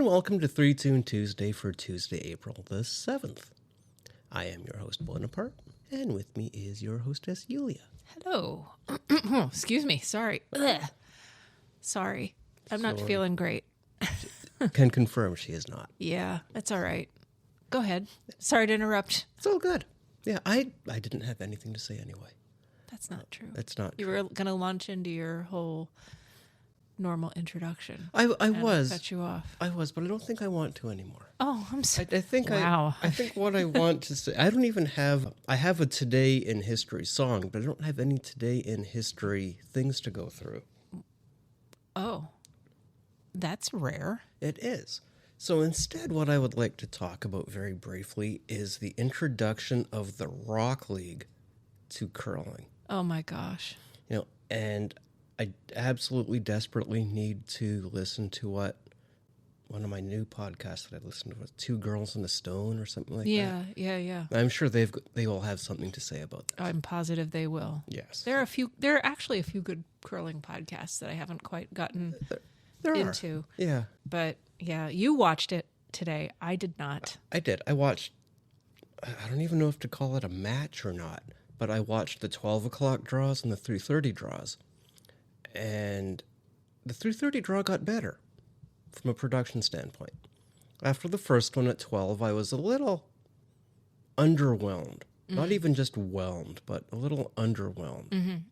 and welcome to 3-Tune Tuesday for Tuesday, April the 7th. I am your host, Bonaparte, and with me is your hostess, Yulia. Hello. Excuse me. Sorry. Ugh. Sorry. I'm not feeling great. Can confirm she is not. Yeah, that's all right. Go ahead. Sorry to interrupt. It's all good. Yeah, I didn't have anything to say anyway. That's not true. That's not You true. were going to launch into your whole normal introduction. I was. Cut you off. I was, but I don't think I want to anymore. Oh, I'm sorry. I think Wow. I think what I want to say, I don't even have, I have a Today in History song, but I don't have any Today in History things to go through. Oh, that's rare. It is. So instead, what I would like to talk about very briefly is the introduction of the Rock League to curling. Oh my gosh. You know, and I absolutely desperately need to listen to what one of my new podcasts that I listened to was Two Girls and a Stone or something like that. Yeah. I'm sure they will have something to say about that. I'm positive they will. Yes. There are actually a few good curling podcasts that I haven't quite gotten There into. are. Yeah. But yeah, you watched it today. I did not. I did. I watched, I don't even know if to call it a match or not, but I watched the 12 o'clock draws and the 3:30 draws. And the 3:30 draw got better from a production standpoint. After the first one at 12, I was a little underwhelmed. Not even just whelmed, but a little underwhelmed.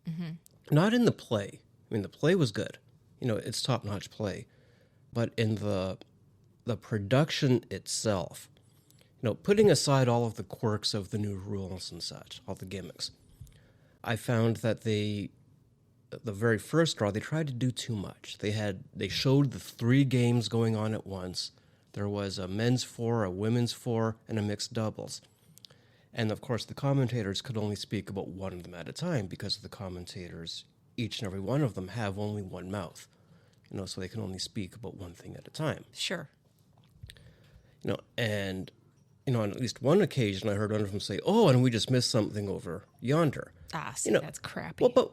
Not in the play. I mean, the play was good. You know, it's top-notch play. But in the production itself, you know, putting aside all of the quirks of the new rules and such, all the gimmicks, I found that the very first draw, they tried to do too much. They showed the 3 games going on at once. There was a men's 4, a women's 4, and a mixed doubles. And of course, the commentators could only speak about one of them at a time because the commentators, each and every one of them, have only one mouth. You know, so they can only speak about one thing at a time. Sure. You know, and you know, on at least one occasion, I heard one of them say, "Oh, and we just missed something over yonder." See, you know, that's crappy. Well, but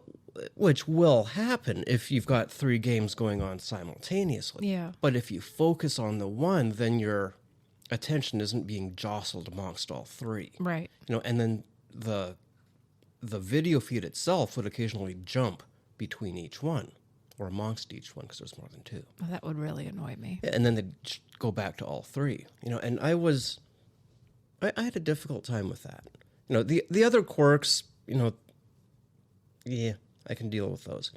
which will happen if you've got 3 games going on simultaneously. Yeah. But if you focus on the one, then your attention isn't being jostled amongst all 3. Right. You know, and then the video feed itself would occasionally jump between each one or amongst each one because there's more than 2. Well, that would really annoy me. And then they'd go back to all 3. You know, and I had a difficult time with that. You know, the other quirks, you know, yeah, I can deal with those.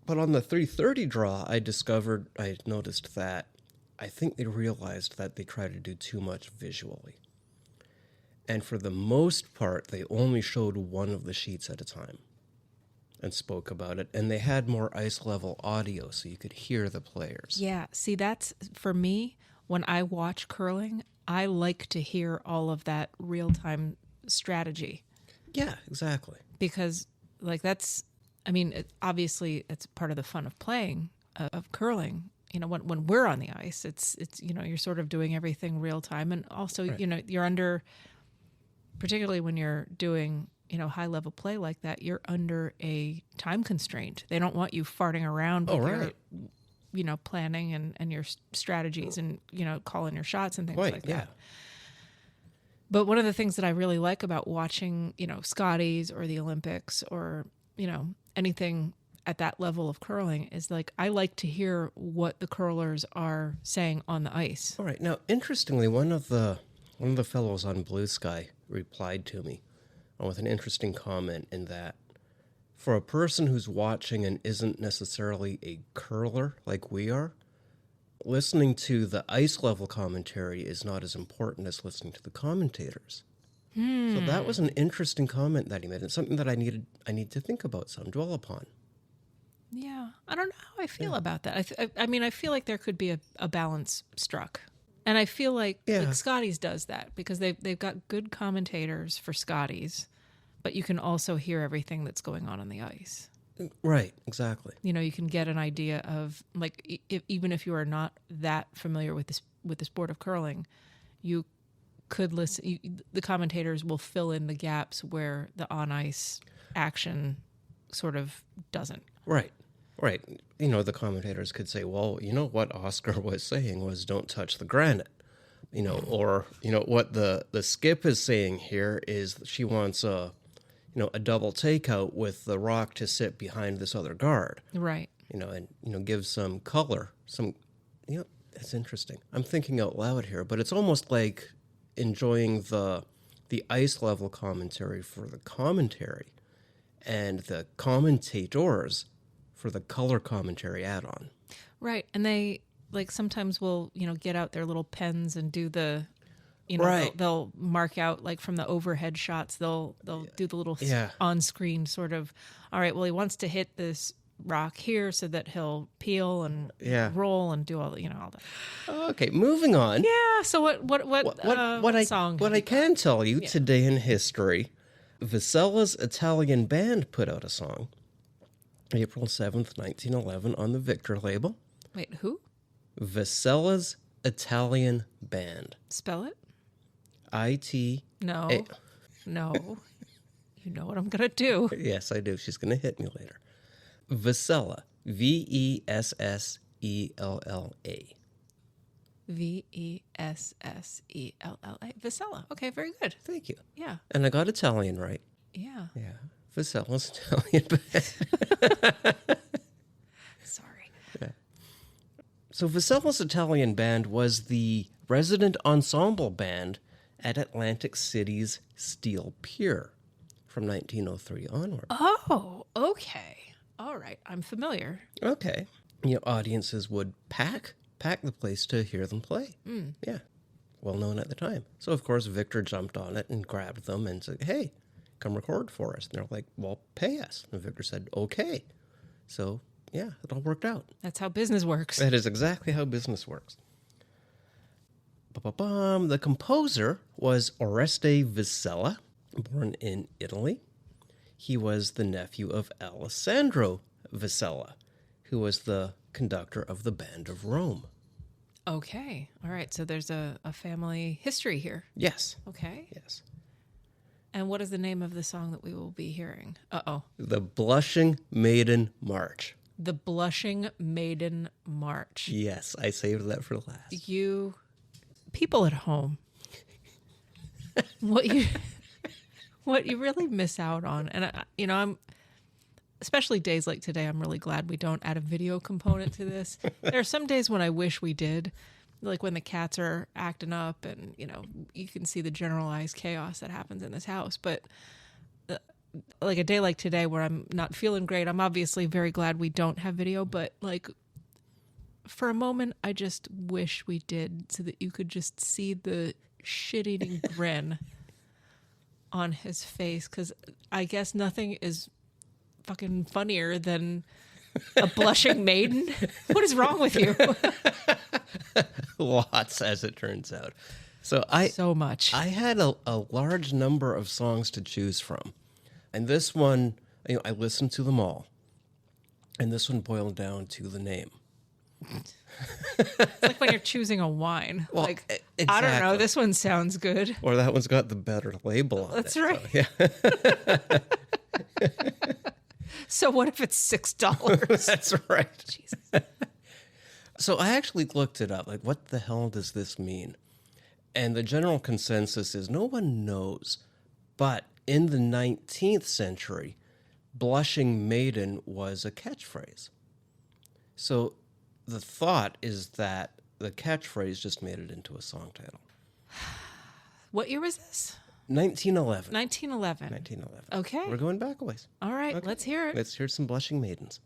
But on the 3:30 draw, I noticed that I think they realized that they tried to do too much visually. And for the most part, they only showed one of the sheets at a time and spoke about it. And they had more ice level audio so you could hear the players. Yeah. See, that's, for me, when I watch curling, I like to hear all of that real-time strategy. Yeah, exactly. Because, like, that's, I mean, obviously, it's part of the fun of playing, of curling. You know, when we're on the ice, it's you know, you're sort of doing everything real-time. And also, Right. you know, you're under, particularly when you're doing, you know, high-level play like that, you're under a time constraint. They don't want you farting around with your, you know, planning and your strategies and, you know, calling your shots and things like that. But one of the things that I really like about watching, you know, Scotties or the Olympics or, you know, anything at that level of curling is, like, I like to hear what the curlers are saying on the ice. All right. Now, interestingly, one of the fellows on Blue Sky replied to me with an interesting comment in that for a person who's watching and isn't necessarily a curler like we are, listening to the ice level commentary is not as important as listening to the commentators. So that was an interesting comment that he made. It's something that I need to think about some, dwell upon. Yeah, I don't know how I feel about that. I mean, I feel like there could be a balance struck. And I feel like Scotties does that because they've got good commentators for Scotties, but you can also hear everything that's going on the ice. Right, exactly. You know, you can get an idea of, like, even if you are not that familiar with the sport of curling, you could listen. The commentators will fill in the gaps where the on ice action sort of doesn't. Right. Right. The commentators could say, well, what Oscar was saying was don't touch the granite. Or, what the skip is saying here is she wants a double takeout with the rock to sit behind this other guard. Right. And give some color. That's interesting. I'm thinking out loud here, but it's almost like enjoying the ice level commentary for the commentary and the commentators for the color commentary add-on. Right. And they sometimes will, get out their little pens and do the, right. they'll mark out from the overhead shots. They'll do the little on-screen sort of, all right, well, he wants to hit this rock here so that he'll peel and roll and do all all that. Okay, moving on. Yeah. So what song? What I can tell you today in history, Vessella's Italian band put out a song, April 7th, 1911, on the Victor label. Wait, who? Vessella's Italian band. Spell it. I-T. No. You know what I'm gonna do. Yes, I do. She's gonna hit me later. Vessella. Vessella. Vessella. Vessella. Okay, very good. Thank you. Yeah. And I got Italian right. Yeah. Yeah. Vessella's Italian band. Sorry. Yeah. So Vessella's Italian band was the resident ensemble band at Atlantic City's Steel Pier from 1903 onward. Oh, okay. All right. I'm familiar. Okay. Audiences would pack the place to hear them play. Mm. Yeah. Well known at the time. So, of course, Victor jumped on it and grabbed them and said, hey, come record for us. And they're like, well, pay us. And Victor said, okay. So, yeah, it all worked out. That's how business works. That is exactly how business works. Ba-ba-bum. The composer was Oreste Vessella, born in Italy. He was the nephew of Alessandro Vessella, who was the conductor of the Band of Rome. Okay. All right. So there's a family history here. Yes. Okay. Yes. And what is the name of the song that we will be hearing? Uh-oh. The Blushing Maiden March. The Blushing Maiden March. Yes, I saved that for last. You people at home, what you really miss out on, and I'm especially days like today, I'm really glad we don't add a video component to this. There are some days when I wish we did, like when the cats are acting up and, you can see the generalized chaos that happens in this house. But like a day like today where I'm not feeling great, I'm obviously very glad we don't have video. But for a moment, I just wish we did so that you could just see the shit-eating grin on his face. Because I guess nothing is fucking funnier than a blushing maiden. What is wrong with you? Lots, as it turns out. So much. I had a large number of songs to choose from, and this one, I listened to them all, and this one boiled down to the name. It's like when you're choosing a wine. Well, exactly. I don't know. This one sounds good. Or that one's got the better label on That's it. Right. So, yeah. So what if it's $6? That's right. Jesus. So I actually looked it up. What the hell does this mean? And the general consensus is no one knows. But in the 19th century, blushing maiden was a catchphrase. So the thought is that the catchphrase just made it into a song title. What year was this? 1911. 1911. 1911. Okay. We're going back a ways. All right. Okay. Let's hear it. Let's hear some blushing maidens.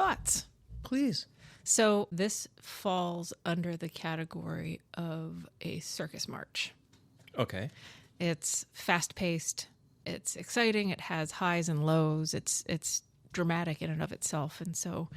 thoughts. Please. So this falls under the category of a circus march. Okay. It's fast-paced. It's exciting. It has highs and lows. It's dramatic in and of itself. And so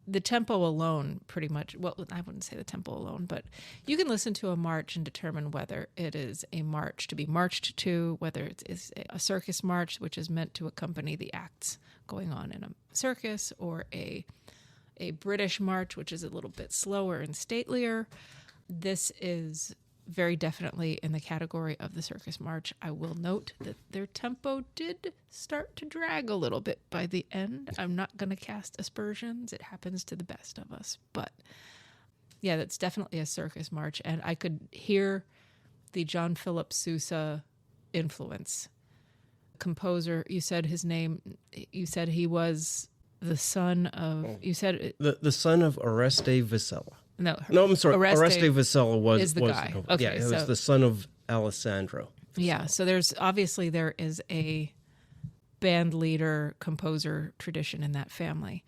the tempo alone pretty much, well, I wouldn't say the tempo alone, but you can listen to a march and determine whether it is a march to be marched to, whether it is a circus march, which is meant to accompany the acts going on in a circus, or a British march, which is a little bit slower and statelier. This is very definitely in the category of the circus march. I will note that their tempo did start to drag a little bit by the end. I'm not going to cast aspersions. It happens to the best of us. But yeah, that's definitely a circus march. And I could hear the John Philip Sousa influence. Composer, you said his name, you said he was the son of, you said... The son of Oreste Vessella. No, I'm sorry. Oreste Vessella is the guy. Okay, yeah, it was the son of Alessandro. Yeah, so there is a band leader, composer tradition in that family.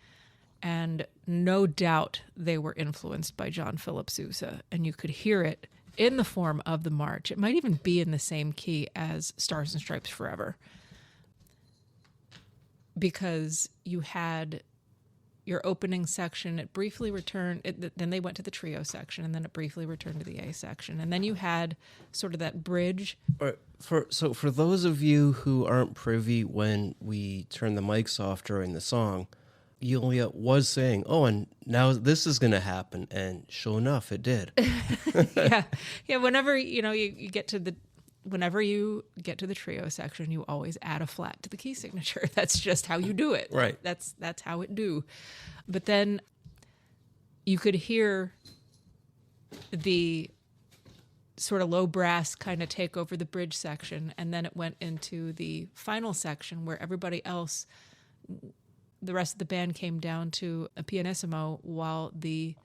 And no doubt they were influenced by John Philip Sousa, and you could hear it in the form of the march. It might even be in the same key as Stars and Stripes Forever, because you had your opening section, it briefly returned, then they went to the trio section, and then it briefly returned to the A section. And then you had sort of that bridge. So for those of you who aren't privy, when we turn the mics off during the song, Yulia was saying, oh, and now this is going to happen. And sure enough, it did. Yeah. Whenever, you get to whenever you get to the trio section, you always add a flat to the key signature. That's just how you do it. Right. That's how it do. But then you could hear the sort of low brass kind of take over the bridge section, and then it went into the final section where everybody else, the rest of the band, came down to a pianissimo while the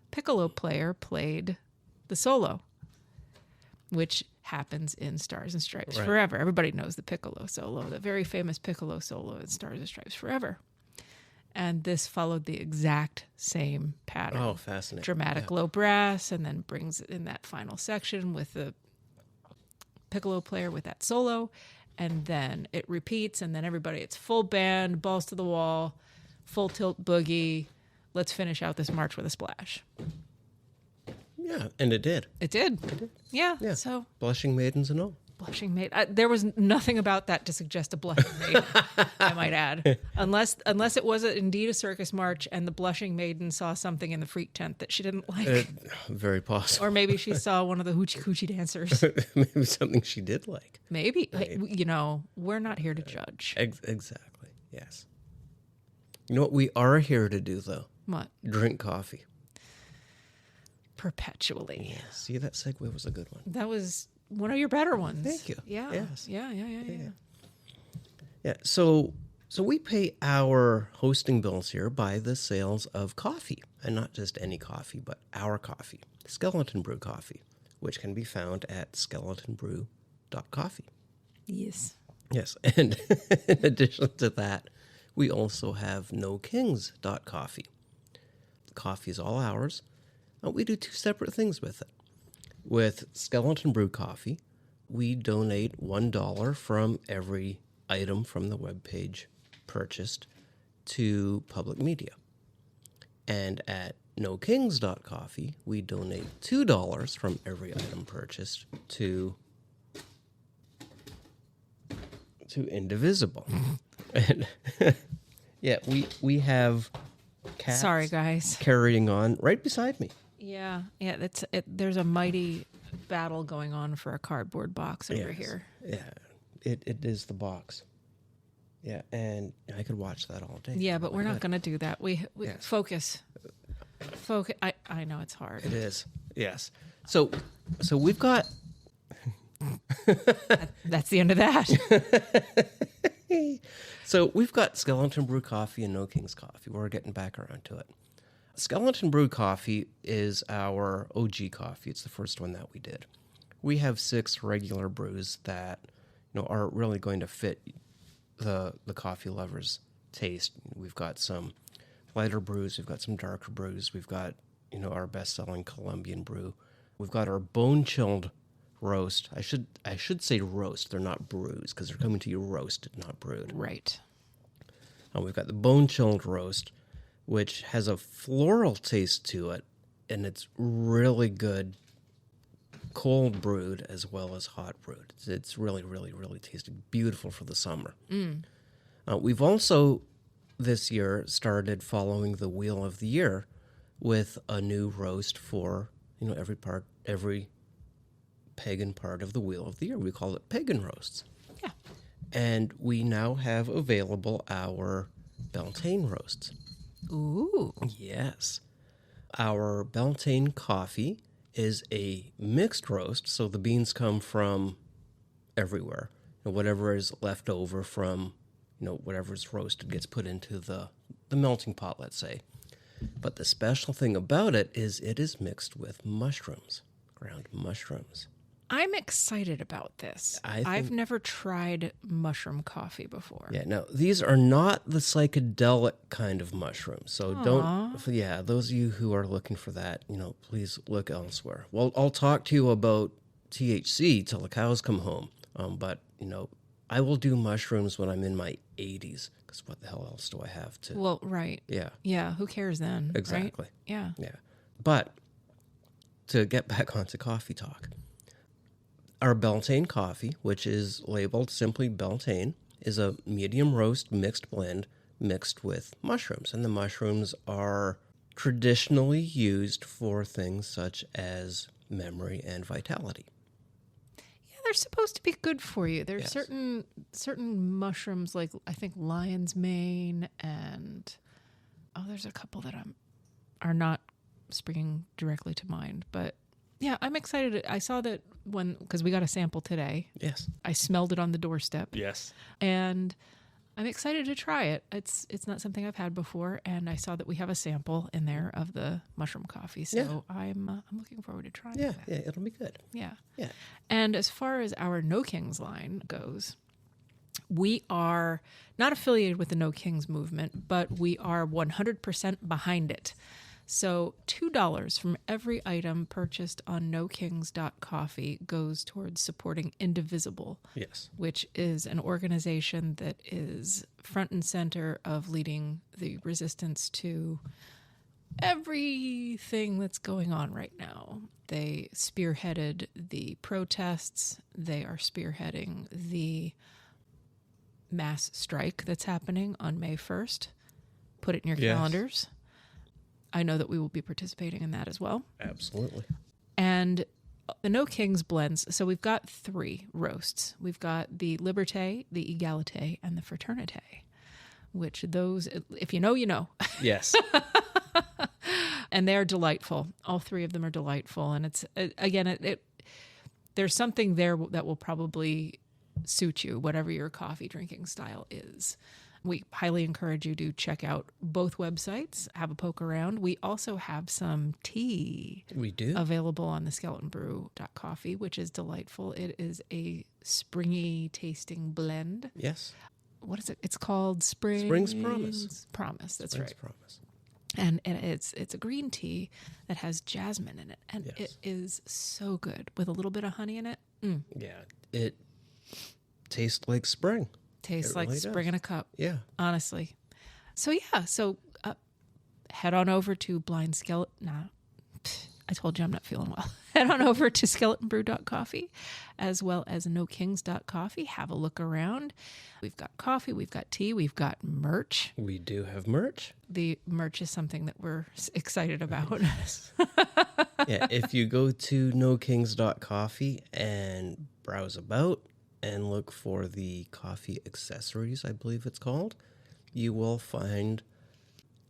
piccolo player played the solo, which happens in Stars and Stripes Forever. Everybody knows the piccolo solo, the very famous piccolo solo in Stars and Stripes Forever. And this followed the exact same pattern. Oh, fascinating. Dramatic low brass, and then brings it in that final section with the piccolo player with that solo. And then it repeats, and then everybody, it's full band, balls to the wall, full tilt boogie. Let's finish out this march with a splash. Yeah, and it did. It did. Yeah. So blushing maidens and all. Blushing maiden. There was nothing about that to suggest a blushing maiden, I might add. Unless it was indeed a circus march and the blushing maiden saw something in the freak tent that she didn't like. Very possible. Or maybe she saw one of the hoochie coochie dancers. Maybe something she did like. Maybe. We're not here to judge. Exactly. Yes. You know what we are here to do, though? What? Drink coffee. Perpetually. Yeah. See, that segue was a good one. That was one of your better ones. Thank you. Yeah. Yes. Yeah. Yeah. So we pay our hosting bills here by the sales of coffee, and not just any coffee, but our coffee, Skeleton Brew coffee, which can be found at skeletonbrew.coffee. Yes. Yes. And in addition to that, we also have nokings.coffee. The coffee is all ours. We do two separate things with it. With Skeleton Brew Coffee, we donate $1 from every item from the webpage purchased to public media. And at nokings.coffee, we donate $2 from every item purchased to Indivisible. And yeah, we have cats. Sorry, guys. Carrying on right beside me. Yeah. There's a mighty battle going on for a cardboard box over here. Yeah, it is the box. Yeah, and I could watch that all day. Yeah, but we're not going to do that. We focus. Focus. I know it's hard. It is. Yes. So we've got. That's the end of that. So we've got Skeleton Brew Coffee and No King's Coffee. We're getting back around to it. Skeleton Brew Coffee is our OG coffee. It's the first one that we did. We have 6 regular brews that are really going to fit the coffee lover's taste. We've got some lighter brews. We've got some darker brews. We've got, our best-selling Colombian brew. We've got our bone-chilled roast. I should say roast. They're not brews because they're coming to you roasted, not brewed. Right. We've got the bone-chilled roast, which has a floral taste to it, and it's really good cold brewed as well as hot brewed. It's really, really, really tasty. Beautiful for the summer. We've also, this year, started following the Wheel of the Year with a new roast for, every pagan part of the Wheel of the Year. We call it pagan roasts. Yeah. And we now have available our Beltane roasts. Ooh. Yes. Our Beltane coffee is a mixed roast, so the beans come from everywhere. And whatever is left over from, whatever's roasted gets put into the melting pot, let's say. But the special thing about it is mixed with ground mushrooms. I'm excited about this. I've never tried mushroom coffee before. Yeah, no, these are not the psychedelic kind of mushrooms. So those of you who are looking for that, please look elsewhere. Well, I'll talk to you about THC till the cows come home. But I will do mushrooms when I'm in my 80s, because what the hell else do I have to... Well, right. Yeah. Yeah, who cares then? Exactly. Right? Yeah. Yeah. But to get back onto coffee talk... Our Beltane coffee, which is labeled simply Beltane, is a medium roast mixed blend mixed with mushrooms. And the mushrooms are traditionally used for things such as memory and vitality. Yeah, they're supposed to be good for you. There's certain mushrooms, like I think lion's mane, and there's a couple that are not springing directly to mind, but yeah, I'm excited. I saw that because we got a sample today. Yes. I smelled it on the doorstep. Yes. And I'm excited to try it. It's not something I've had before, and I saw that we have a sample in there of the mushroom coffee. So I'm looking forward to trying that. Yeah, it'll be good. Yeah. Yeah. And as far as our No Kings line goes, we are not affiliated with the No Kings movement, but we are 100% behind it. So $2 from every item purchased on nokings.coffee goes towards supporting Indivisible, Yes. which is an organization that is front and center of leading the resistance to everything that's going on right now. They spearheaded the protests. They are spearheading the mass strike that's happening on May 1st. Put it in your calendars. I know that we will be participating in that as well. Absolutely. And the No Kings blends, so we've got 3 roasts. We've got the Liberté, the Égalité, and the Fraternité, which those, if you know, you know. Yes. And they're delightful. All 3 of them are delightful. And it's, again, there's something there that will probably suit you, whatever your coffee drinking style is. We highly encourage you to check out both websites, have a poke around. We also have some tea available on the skeletonbrew.coffee, which is delightful. It is a springy tasting blend. Yes. What is it? It's called Spring's Promise. That's Spring's right. Promise. And it's a green tea that has jasmine in it. And it is so good with a little bit of honey in it. Mm. Yeah. It tastes like spring. Tastes like really spring in a cup. Yeah. Honestly. So head on over to Blind Skeleton. Nah, I told you I'm not feeling well. Head on over to skeletonbrew.coffee as well as nokings.coffee. Have a look around. We've got coffee, we've got tea, we've got merch. We do have merch. The merch is something that we're excited about. Yes. Yeah, if you go to nokings.coffee and browse about, and look for the coffee accessories, I believe it's called, you will find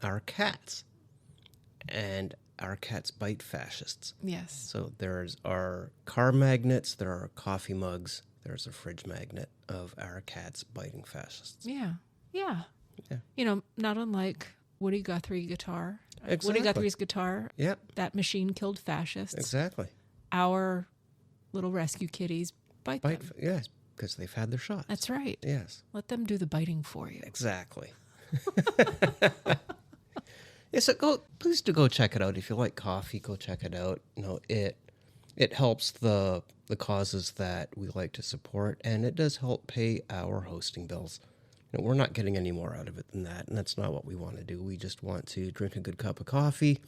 our cats. And our cats bite fascists. Yes. So there's our car magnets, there are coffee mugs, there's a fridge magnet of our cats biting fascists. Yeah. Not unlike Woody Guthrie guitar. Exactly. Woody Guthrie's guitar. Yep. That machine killed fascists. Exactly. Our little rescue kitties bite them. Yes, because they've had their shots. That's right. Yes. Let them do the biting for you. Exactly. Yeah, so please do go check it out. If you like coffee, go check it out. It helps the causes that we like to support, and it does help pay our hosting bills. We're not getting any more out of it than that, and that's not what we want to do. We just want to drink a good cup of coffee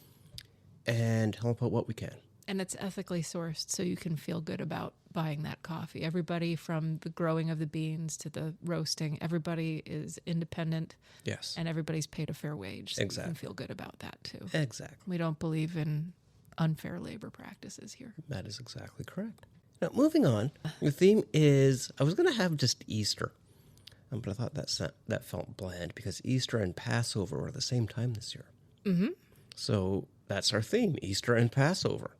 and help out what we can. And it's ethically sourced, so you can feel good about buying that coffee. Everybody from the growing of the beans to the roasting, everybody is independent. Yes. And everybody's paid a fair wage, so Exactly. you can feel good about that, too. Exactly. We don't believe in unfair labor practices here. That is exactly correct. Now, moving on, the theme is, I was going to have just Easter, but I thought that felt bland because Easter and Passover were the same time this year. Mm-hmm. So that's our theme, Easter and Passover.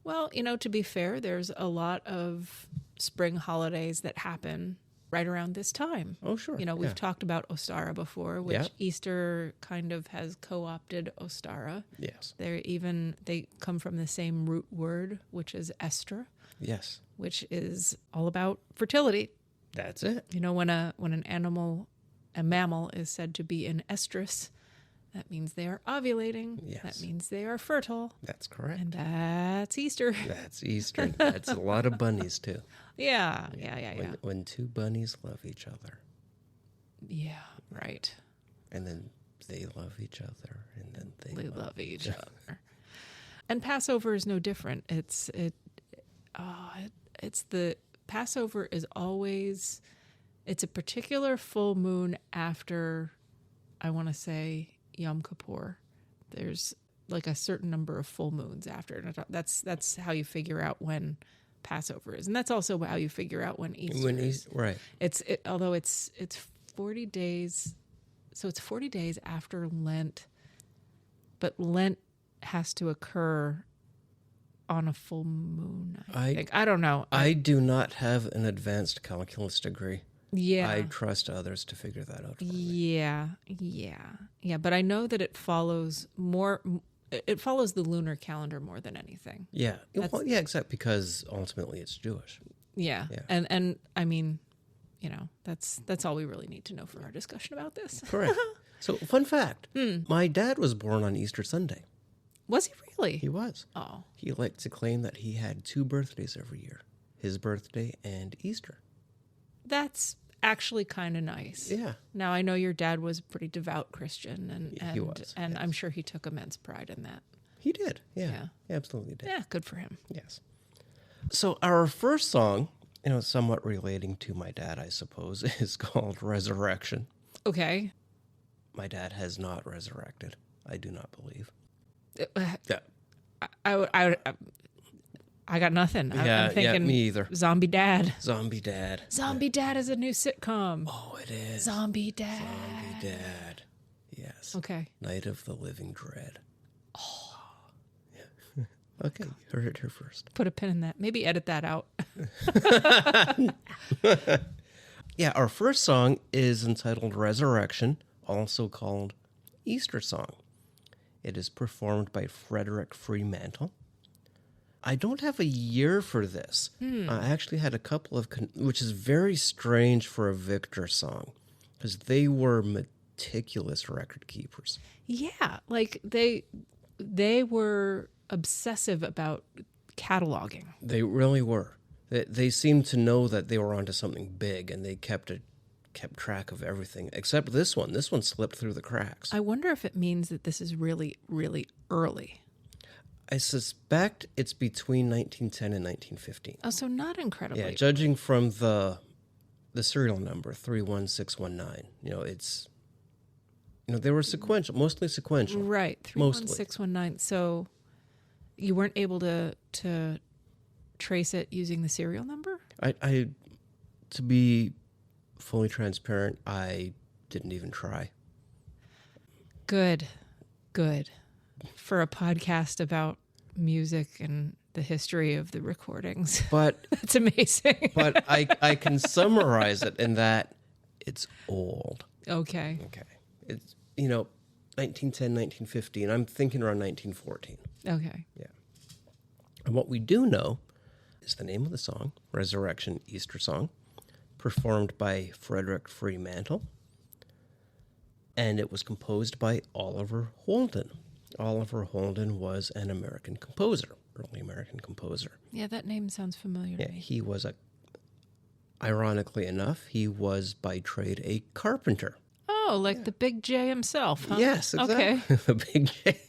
Well, to be fair, there's a lot of spring holidays that happen right around this time. Oh, sure. We've talked about Ostara before, which Yeah. Easter kind of has co-opted Ostara. Yes. They come from the same root word, which is Esther, Yes. which is all about fertility. That's it. When a mammal is said to be in estrus, that means they are ovulating. Yes. That means they are fertile. That's correct. And that's Easter. That's Easter. That's a lot of bunnies, too. Yeah. When two bunnies love each other. Yeah, right. And then they love each other. And then They love each other. And Passover is no different. Passover is always, it's a particular full moon after, I want to say, Yom Kippur. There's like a certain number of full moons after. And that's how you figure out when Passover is, and that's also how you figure out when Easter is. Right. Although it's 40 days, so it's 40 days after Lent, but Lent has to occur on a full moon. I think. I don't know. I do not have an advanced calculus degree. Yeah. I trust others to figure that out for me. Yeah. But I know that it follows the lunar calendar more than anything. Yeah. Well, yeah, except because ultimately it's Jewish. Yeah. And I mean, that's all we really need to know for our discussion about this. Correct. So, fun fact. My dad was born on Easter Sunday. Was he really? He was. Oh. He liked to claim that he had 2 birthdays every year. His birthday and Easter. That's actually kind of nice. Yeah. Now, I know your dad was a pretty devout Christian, and he was, and yes. I'm sure he took immense pride in that. He did. Yeah. He absolutely did. Yeah, good for him. Yes. So our first song, somewhat relating to my dad, I suppose, is called Resurrection. Okay. My dad has not resurrected. I do not believe. Yeah. I got nothing. Yeah, I'm thinking me either. Zombie Dad. Zombie Dad. Zombie Dad is a new sitcom. Oh, it is. Zombie Dad. Zombie Dad. Yes. Okay. Night of the Living Dread. Oh. Yeah. Okay, you heard it here first. Put a pin in that. Maybe edit that out. Yeah, our first song is entitled Resurrection, also called Easter Song. It is performed by Frederic Freemantel. I don't have a year for this. I actually had a couple of, which is very strange for a Victor song, because they were meticulous record keepers. Yeah, like they were obsessive about cataloging. They really were. They seemed to know that they were onto something big, and they kept track of everything, except this one. This one slipped through the cracks. I wonder if it means that this is really, really early. I suspect it's between 1910 and 1915. Oh, so not incredibly. Yeah, judging from the serial number 31619, it's they were sequential, mostly sequential. Right, 31619. So you weren't able to trace it using the serial number? I to be fully transparent, I didn't even try. Good. For a podcast about music and the history of the recordings. But that's amazing. But I can summarize it in that it's old. Okay. It's 1910, 1915. I'm thinking around 1914. Okay. Yeah. And what we do know is the name of the song, Resurrection Easter Song, performed by Frederic Freemantel. and it was composed by Oliver Holden. Oliver Holden was an American composer, early American composer. Yeah, that name sounds familiar to me. He was ironically enough, he was by trade a carpenter. Oh, like the Big J himself, huh? Yes, exactly. Okay. The Big J.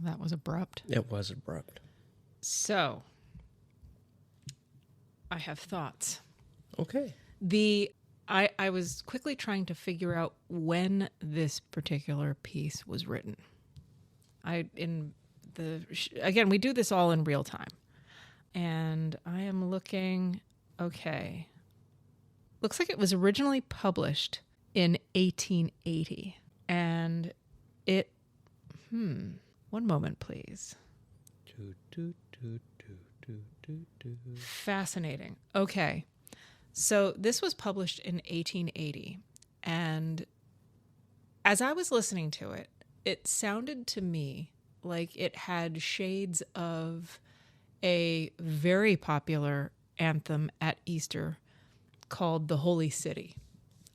That was abrupt. It was abrupt. So, I have thoughts. Okay. I was quickly trying to figure out when this particular piece was written. Again, we do this all in real time. And I am looking, okay. Looks like it was originally published in 1880. And one moment, please. Fascinating. Okay. So this was published in 1880. And as I was listening to it, it sounded to me like it had shades of a very popular anthem at Easter called The Holy City.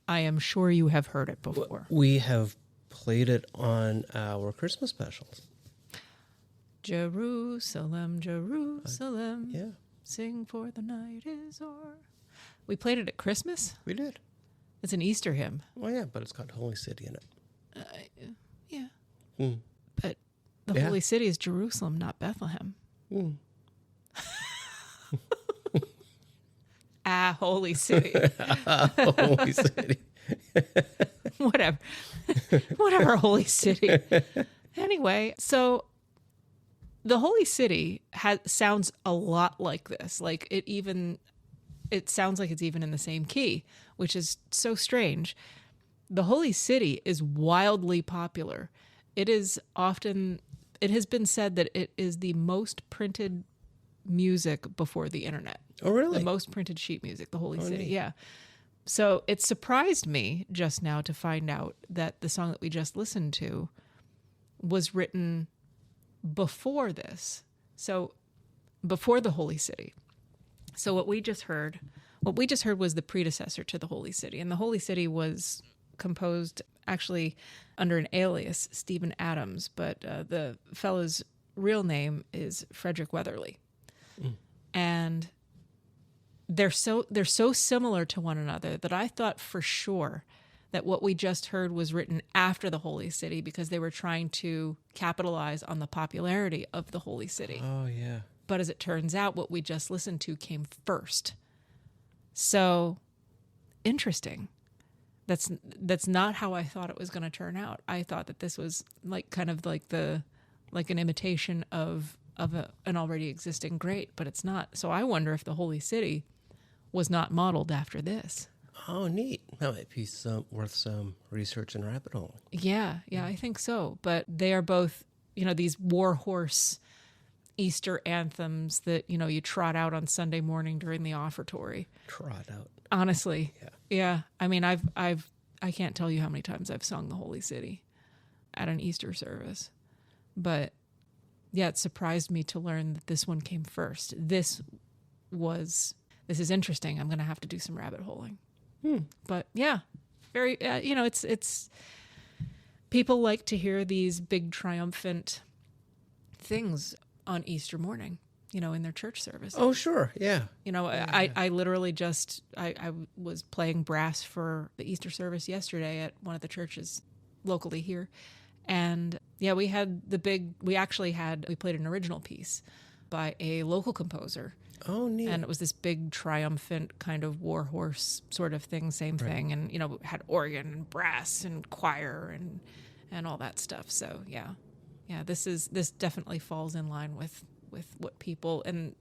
I am sure you have heard it before. We have played it on our Christmas specials. Jerusalem, Jerusalem, Yeah. sing for the night is o'er. We played it at Christmas? We did. It's an Easter hymn. Well, yeah, but it's got Holy City in it. Yeah. Mm. But the Holy City is Jerusalem, not Bethlehem. Mm. Holy City. Holy City. Whatever. Whatever, Holy City. Anyway, so the Holy City sounds a lot like this. Like it sounds like it's even in the same key, which is so strange. The Holy City is wildly popular. It has been said that it is the most printed music before the internet. Oh, really? The most printed sheet music, the Holy City. Neat. Yeah. So it surprised me just now to find out that the song that we just listened to was written before this. So before the Holy City. So what we just heard was the predecessor to the Holy City. And the Holy City was composed actually under an alias, Stephen Adams, but the fellow's real name is Frederic Weatherly. Mm. And they're so similar to one another that I thought for sure that what we just heard was written after the Holy City because they were trying to capitalize on the popularity of the Holy City. Oh, yeah. But as it turns out, what we just listened to came first. So interesting. That's not how I thought it was going to turn out. I thought that this was kind of like an imitation of an already existing great, but it's not. So I wonder if the Holy City was not modeled after this. Oh, neat. That might be worth some research and rabbit hole. Yeah, I think so. But they are both, these war horse Easter anthems that, you trot out on Sunday morning during the offertory. Trot out. Honestly. Yeah. Yeah. I mean, I can't tell you how many times I've sung the Holy City at an Easter service. But yeah, it surprised me to learn that this one came first. This is interesting. I'm going to have to do some rabbit holing. But yeah, very, it's people like to hear these big triumphant things on Easter morning, in their church service. Oh, sure. Yeah. I literally I was playing brass for the Easter service yesterday at one of the churches locally here. And yeah, we played an original piece by a local composer. Oh, neat. And it was this big triumphant kind of war horse sort of thing, same thing. And, had organ and brass and choir and all that stuff. So yeah, this definitely falls in line with what people, and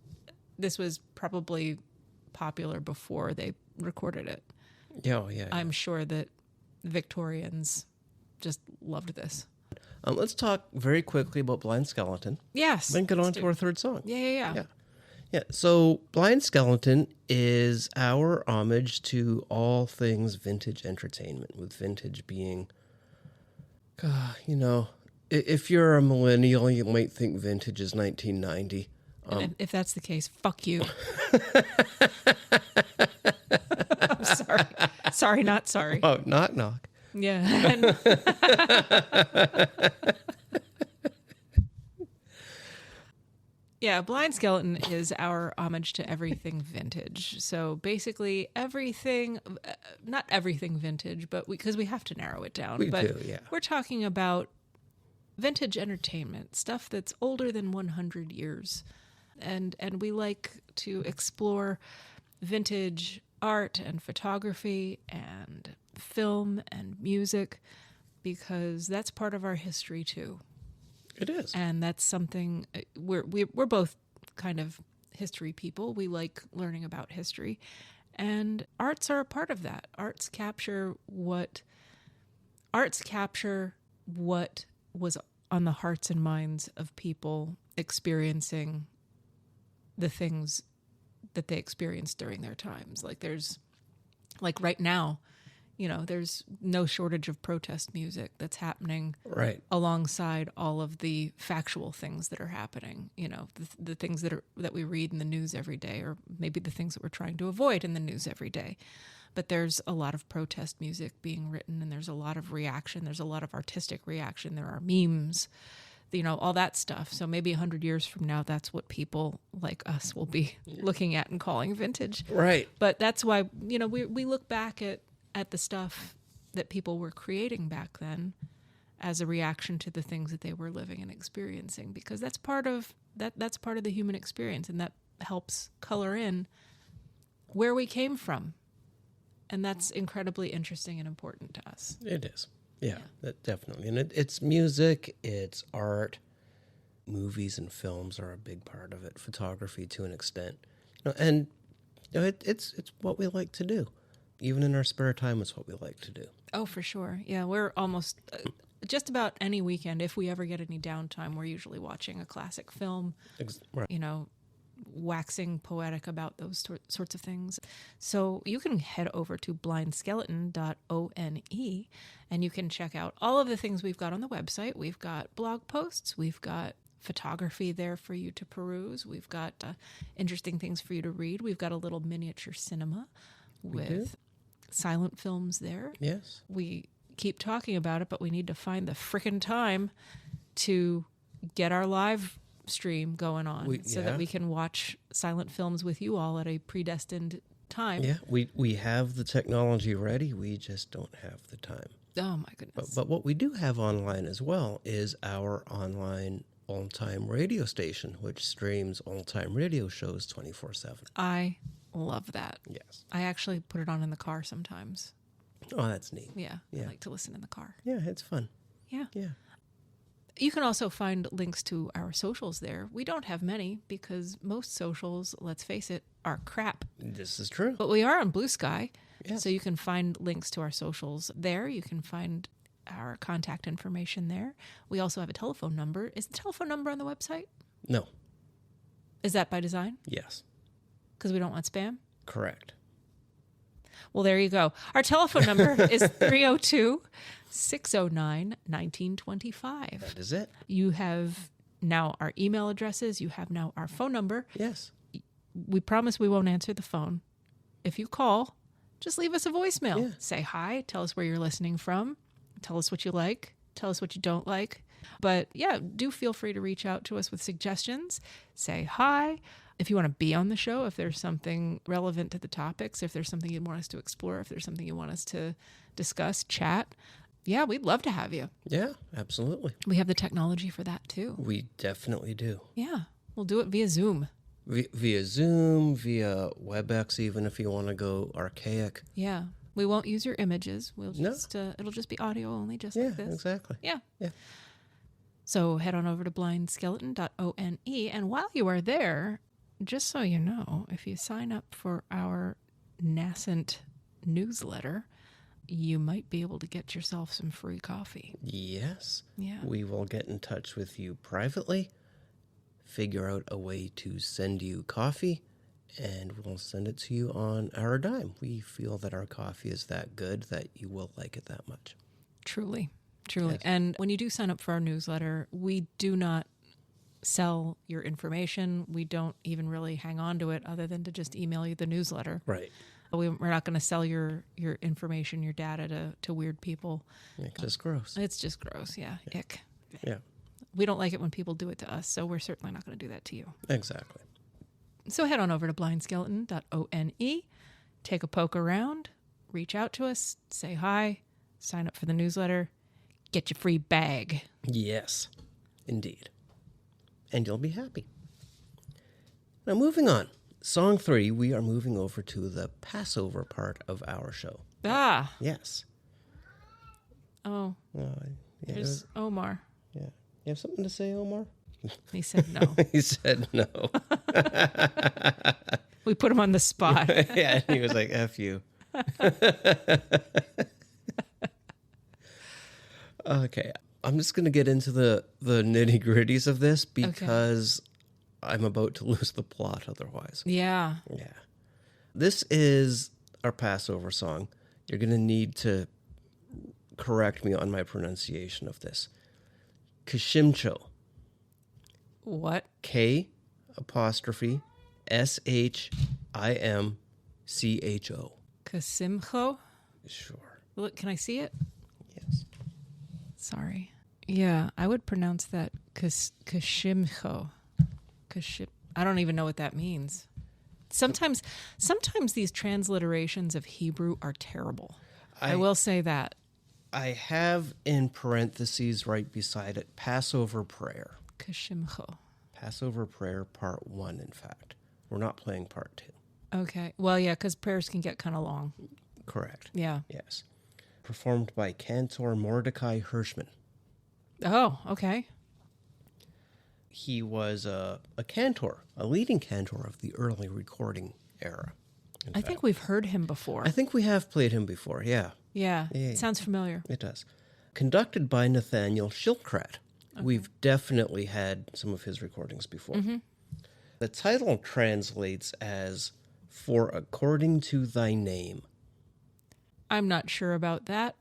this was probably popular before they recorded it. Yeah, yeah. I'm sure that Victorians just loved this. Let's talk very quickly about Blind Skeleton. Yes. Then get on to our third song. Yeah. Yeah, so Blind Skeleton is our homage to all things vintage entertainment, with vintage being, if you're a millennial, you might think vintage is 1990. And if that's the case, fuck you. I'm sorry. Sorry, not sorry. Oh, knock, knock. Yeah. Yeah, Blind Skeleton is our homage to everything vintage. So basically everything, not everything vintage, but because we have to narrow it down. We do, yeah. We're talking about vintage entertainment, stuff that's older than 100 years. And we like to explore vintage art and photography and film and music because that's part of our history too. It is. And that's something we're both kind of history people. We like learning about history, and arts are a part of that. Arts capture what was on the hearts and minds of people experiencing the things that they experienced during their times. Like right now, there's no shortage of protest music that's happening right alongside all of the factual things that are happening, the things that we read in the news every day, or maybe the things that we're trying to avoid in the news every day. but there's a lot of protest music being written, and there's a lot of reaction. There's a lot of artistic reaction. There are memes, all that stuff. So maybe 100 years from now, that's what people like us will be looking at and calling vintage. Right. But that's why, we look back at the stuff that people were creating back then as a reaction to the things that they were living and experiencing, because that's part of the human experience, and that helps color in where we came from. And that's incredibly interesting and important to us. It is. Yeah. That definitely. And it's music, it's art. Movies and films are a big part of it. Photography to an extent. And it's what we like to do. Even in our spare time, it's what we like to do. Oh, for sure. Yeah, we're almost just about any weekend, if we ever get any downtime, we're usually watching a classic film, right. Waxing poetic about those sorts of things. So you can head over to blindskeleton.one and you can check out all of the things we've got on the website. We've got blog posts. We've got photography there for you to peruse. We've got interesting things for you to read. We've got a little miniature cinema with silent films there. Yes. We keep talking about it, but we need to find the frickin' time to get our live stream going on so that we can watch silent films with you all at a predestined time. Yeah, we have the technology ready. We just don't have the time. Oh, my goodness. But what we do have online as well is our online all-time radio station, which streams all-time radio shows 24/7. I love that. Yes. I actually put it on in the car sometimes. Oh, that's neat. Yeah. I like to listen in the car. Yeah, it's fun. Yeah. Yeah. You can also find links to our socials there. We don't have many because most socials, let's face it, are crap. This is true. But we are on Blue Sky. Yes. So you can find links to our socials there. You can find our contact information there. We also have a telephone number. Is the telephone number on the website? No. Is that by design? Yes. Because we don't want spam? Correct. Well, there you go. Our telephone number is 302-609-1925. That is it. You have now our email addresses. You have now our phone number. Yes. We promise we won't answer the phone. If you call, just leave us a voicemail. Yeah. Say hi. Tell us where you're listening from. Tell us what you like. Tell us what you don't like. But yeah, do feel free to reach out to us with suggestions. Say hi. If you want to be on the show, if there's something relevant to the topics, if there's something you'd want us to explore, if there's something you want us to discuss, chat, yeah, we'd love to have you. Yeah, absolutely. We have the technology for that too. We definitely do. Yeah, we'll do it via Zoom. Via Zoom, via WebEx, even if you want to go archaic. Yeah, we won't use your images. We'll just it'll just be audio only, just like this. Exactly. Yeah. Yeah. So head on over to blindskeleton.one, and while you are there, just so you know, if you sign up for our nascent newsletter, you might be able to get yourself some free coffee. Yes. Yeah. We will get in touch with you privately, figure out a way to send you coffee, and we'll send it to you on our dime. We feel that our coffee is that good that you will like it that much. Truly. Yes. And when you do sign up for our newsletter, we do not sell your information. We don't even really hang on to it other than to just email you the newsletter. Right. We're not going to sell your information, your data to weird people. It's just gross. It's just gross. Yeah. Ick. Yeah. We don't like it when people do it to us, so we're certainly not going to do that to you. Exactly. So head on over to blindskeleton.one, take a poke around, reach out to us, say hi, sign up for the newsletter, get your free bag. Yes, indeed. And you'll be happy. Now, moving on. Song 3, we are moving over to the Passover part of our show. Ah. Yes. Oh. There's Omar. Yeah. You have something to say, Omar? He said no. He said no. We put him on the spot. Yeah, and he was like, F you. Okay. I'm just going to get into the nitty-gritties of this because I'm about to lose the plot otherwise. Yeah. Yeah. This is our Passover song. You're going to need to correct me on my pronunciation of this. Kashimcho. What? K''SHIMCHO. Kasimcho. Sure. Look, can I see it? Yes. Sorry. Yeah, I would pronounce that Kashimcho. I don't even know what that means. Sometimes these transliterations of Hebrew are terrible. I will say that. I have in parentheses right beside it, Passover prayer. Kashimcho. Passover prayer part 1, in fact. We're not playing part 2. Okay. Well, yeah, because prayers can get kind of long. Correct. Yeah. Yes. Performed by Cantor Mordechai Hershman. Oh, okay. He was a cantor, a leading cantor of the early recording era. I think we've heard him before. I think we have played him before, yeah. Yeah. It sounds familiar. It does. Conducted by Nathaniel Shilkret. Okay. We've definitely had some of his recordings before. Mm-hmm. The title translates as For According to Thy Name. I'm not sure about that,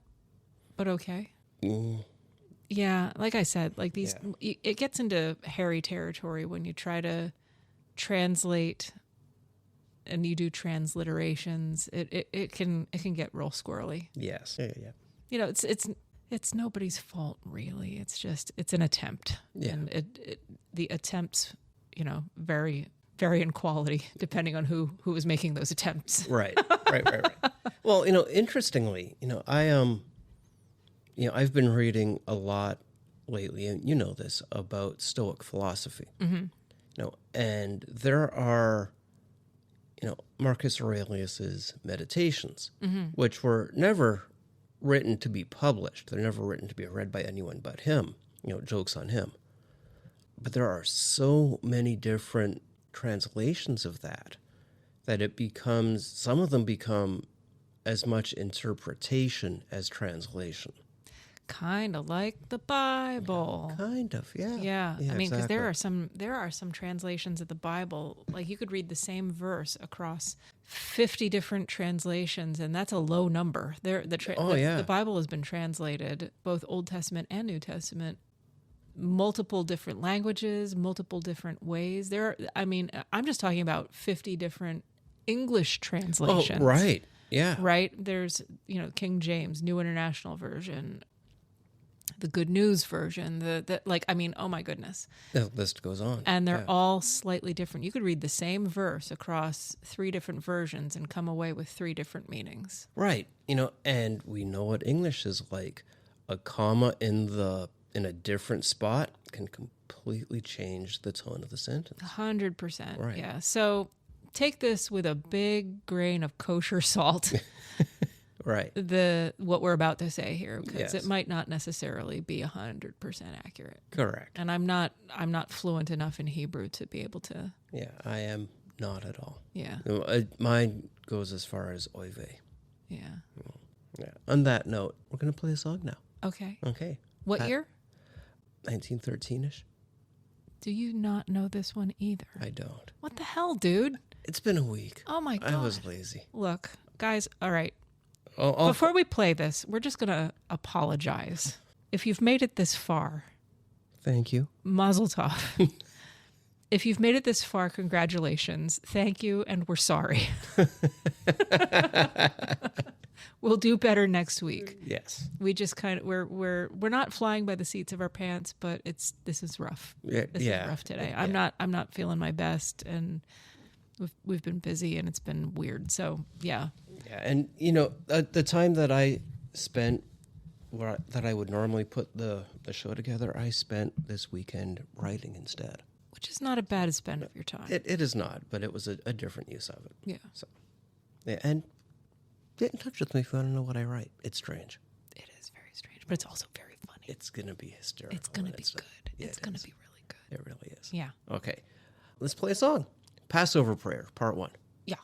but okay. Yeah, like I said, like these, it gets into hairy territory when you try to translate and you do transliterations. It can get real squirrely. Yes. Yeah. You know, it's nobody's fault really. It's an attempt. Yeah. And the attempts, vary in quality depending on who is making those attempts. Right. Well, interestingly, I've been reading a lot lately, and you know this, about Stoic philosophy. Mm-hmm. And there are, Marcus Aurelius's Meditations, mm-hmm. which were never written to be published. They're never written to be read by anyone but him, jokes on him. But there are so many different translations of that some of them become as much interpretation as translation. Kind of like the Bible. Kind of, yeah. Yeah, I mean, because there are some translations of the Bible, like you could read the same verse across 50 different translations, and that's a low number. The Bible has been translated, both Old Testament and New Testament, multiple different languages, multiple different ways. I'm just talking about 50 different English translations. Oh, right. Yeah. Right? There's, King James, New International Version, the Good News Version, oh my goodness. The list goes on. And they're all slightly different. You could read the same verse across 3 different versions and come away with 3 different meanings. Right. And we know what English is like. A comma in a different spot can completely change the tone of the sentence. 100%. Right. Yeah. So take this with a big grain of kosher salt. Right. What we're about to say here, because it might not necessarily be 100% accurate. Correct. And I'm not fluent enough in Hebrew to be able to. Yeah, I am not at all. Yeah. Mine goes as far as oive. Yeah. Yeah. On that note, we're going to play a song now. Okay. Okay. What year? 1913-ish. Do you not know this one either? I don't. What the hell, dude? It's been a week. Oh my God. I was lazy. Look, guys, all right. Before we play this, we're just going to apologize. If you've made it this far. Thank you. Mazel tov. If you've made it this far, congratulations. Thank you, and we're sorry. We'll do better next week. Yes. We just we're not flying by the seats of our pants, but this is rough. This is rough today. Yeah. I'm not feeling my best, and we've been busy and it's been weird. So yeah. Yeah, and the time that I spent that I would normally put the show together, I spent this weekend writing instead. Which is not a bad spend of your time. It is not, but it was a different use of it. Yeah. So, yeah, and get in touch with me if you want to know what I write. It's strange. It is very strange, but it's also very funny. It's going to be hysterical. It's going to be good. Yeah, it's going to be really good. It really is. Yeah. Okay. Let's play a song. Passover Prayer, Part 1. Yeah.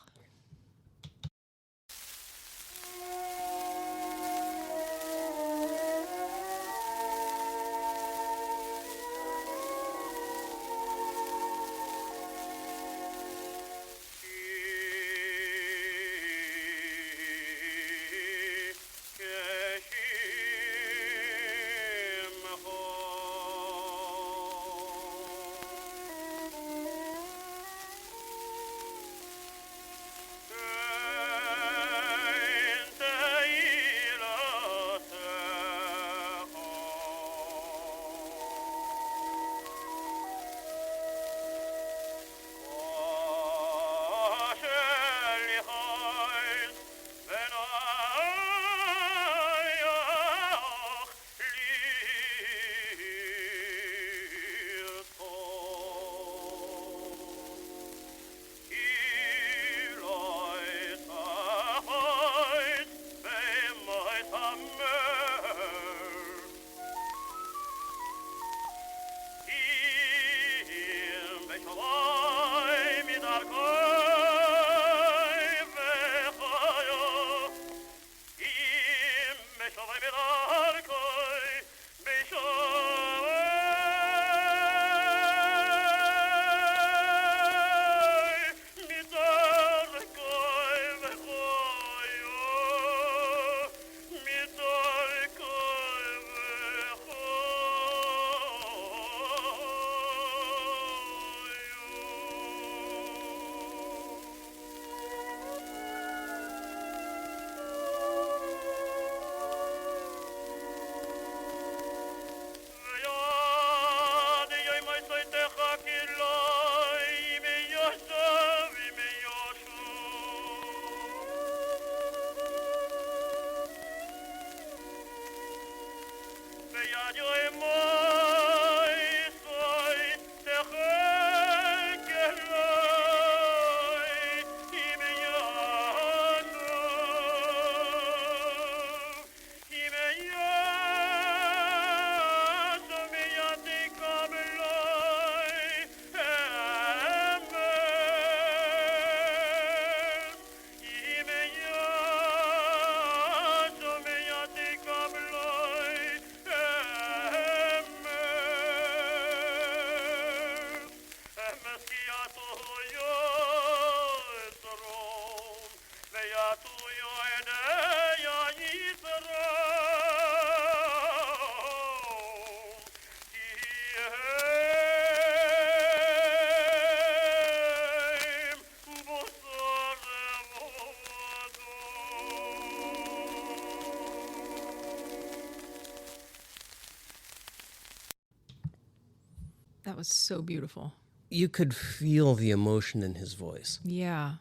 That was so beautiful. You could feel the emotion in his voice. Yeah.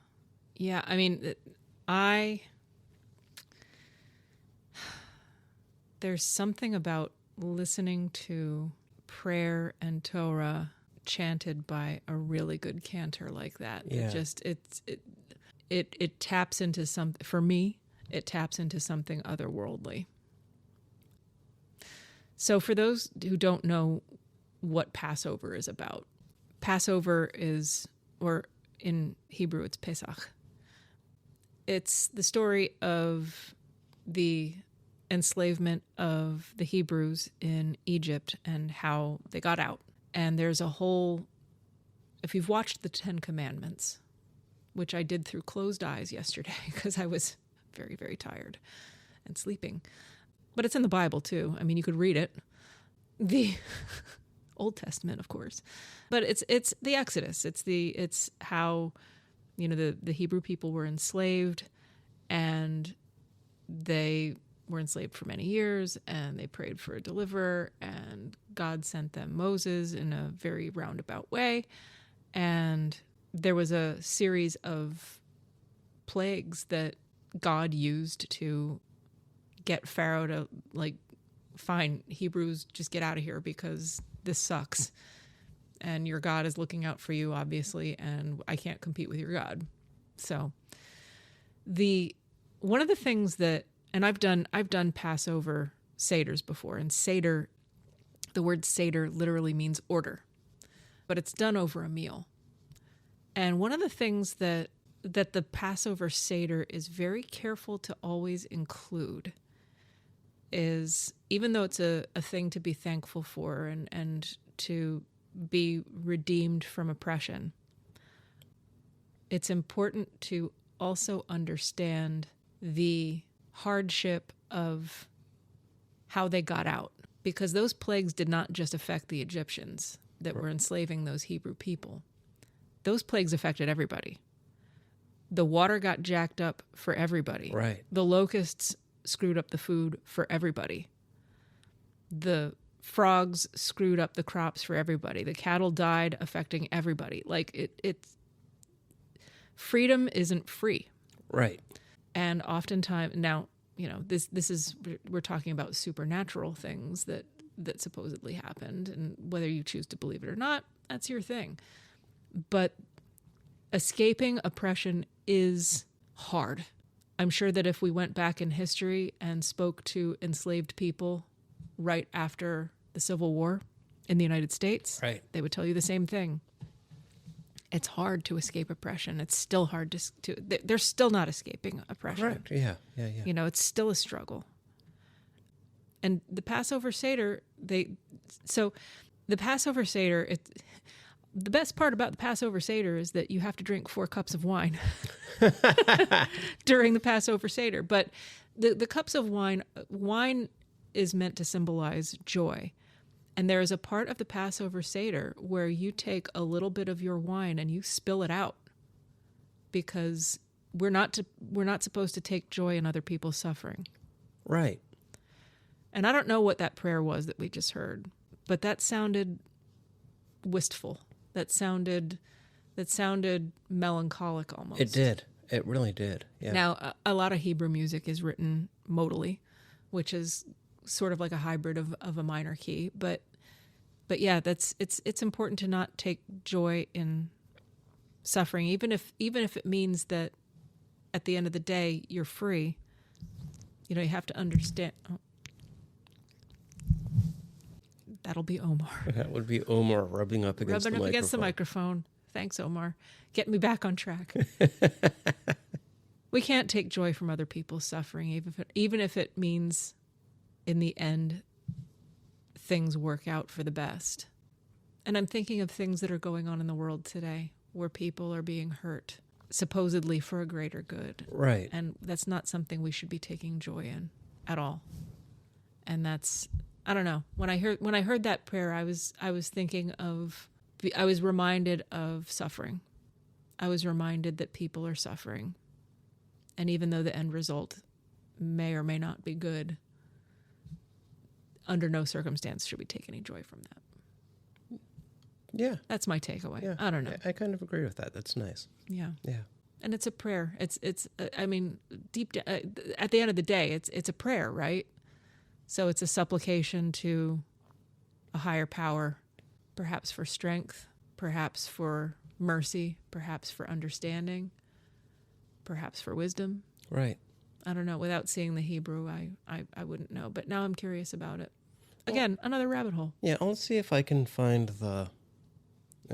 Yeah. I mean, there's something about listening to prayer and Torah chanted by a really good cantor like that. Yeah. It taps into something, for me, it taps into something otherworldly. So for those who don't know what Passover is about, Passover is, or in Hebrew, it's Pesach. It's the story of the enslavement of the Hebrews in Egypt and how they got out. And there's a whole, if you've watched the 10 Commandments, which I did through closed eyes yesterday because I was very, very tired and sleeping. But it's in the Bible too. I mean, you could read it. The Old Testament, of course. But it's the Exodus. It's how, the Hebrew people were enslaved, and they were enslaved for many years, and they prayed for a deliverer, and God sent them Moses in a very roundabout way. And there was a series of plagues that God used to get Pharaoh to, fine, Hebrews, just get out of here because this sucks. And your God is looking out for you, obviously, and I can't compete with your God. So one of the things that, and I've done Passover Seders before, and Seder, the word Seder literally means order, but it's done over a meal. And one of the things that the Passover Seder is very careful to always include is, even though it's a thing to be thankful for and to be redeemed from oppression, it's important to also understand the hardship of how they got out, because those plagues did not just affect the Egyptians that were enslaving those Hebrew people. Those plagues affected everybody. The water got jacked up for everybody. Right. The locusts screwed up the food for everybody. The frogs screwed up the crops for everybody. The cattle died, affecting everybody. It's freedom isn't free. Right. And oftentimes now, this is, we're talking about supernatural things that supposedly happened, and whether you choose to believe it or not, that's your thing. But escaping oppression is hard. I'm sure that if we went back in history and spoke to enslaved people right after the Civil War in the United States, right, they would tell you the same thing. It's hard to escape oppression. It's still hard to they're still not escaping oppression. Right. Yeah. It's still a struggle. And the Passover Seder, the Passover Seder, the best part about the Passover Seder is that you have to drink 4 cups of wine during the Passover Seder. But the cups of wine is meant to symbolize joy. And there is a part of the Passover Seder where you take a little bit of your wine and you spill it out, because we're not supposed to take joy in other people's suffering. Right. And I don't know what that prayer was that we just heard, but that sounded wistful. That sounded melancholic almost. It did. It really did. Yeah. Now, a lot of Hebrew music is written modally, which is sort of like a hybrid of a minor key. But yeah, it's important to not take joy in suffering, even if it means that at the end of the day you're free. You have to understand. Oh. That'll be Omar. That would be Omar rubbing up against the microphone. Thanks, Omar. Get me back on track. We can't take joy from other people's suffering, even if it means, in the end, things work out for the best. And I'm thinking of things that are going on in the world today, where people are being hurt, supposedly for a greater good. Right. And that's not something we should be taking joy in at all. And that's, I don't know. When I heard that prayer, I was reminded of suffering. I was reminded that people are suffering. And even though the end result may or may not be good, under no circumstance should we take any joy from that. Yeah. That's my takeaway. Yeah. I don't know. I kind of agree with that. That's nice. Yeah. Yeah. And it's a prayer. It's I mean, at the end of the day, it's a prayer, right? So it's a supplication to a higher power, perhaps for strength, perhaps for mercy, perhaps for understanding, perhaps for wisdom. Right. I don't know. Without seeing the Hebrew, I wouldn't know. But now I'm curious about it. Again, another rabbit hole. Yeah, I'll see if I can find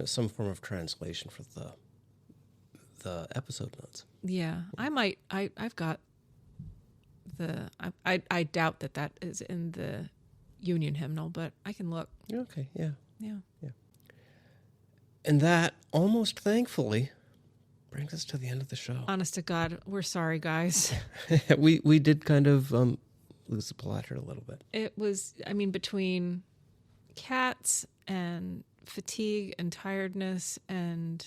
some form of translation for the episode notes. Yeah, I might. I've got the. I doubt that is in the Union hymnal, but I can look. Okay. Yeah. Yeah. Yeah. And that, almost thankfully, brings us to the end of the show. Honest to God, we're sorry, guys. we did kind of lose the plot here a little bit. It was. I mean, between cats and fatigue and tiredness and.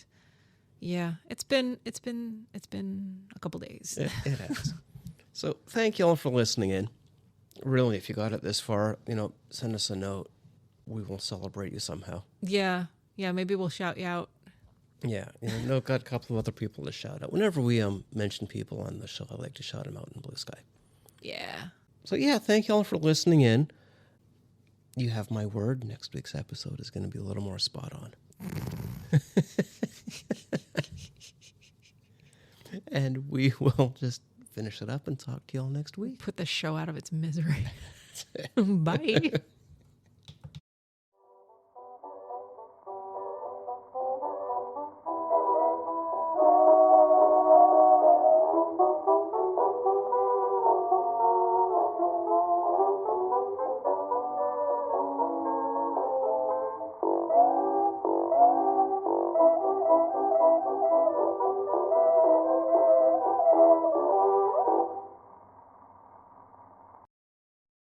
Yeah, it's been a couple days. It has. So thank you all for listening in. Really, if you got it this far, send us a note. We will celebrate you somehow. Yeah, maybe we'll shout you out. Yeah, got a couple of other people to shout out. Whenever we mention people on the show, I like to shout them out in Blue Sky. Yeah. So yeah, thank you all for listening in. You have my word. Next week's episode is going to be a little more spot on. And we will just finish it up and talk to you all next week. Put the show out of its misery. Bye.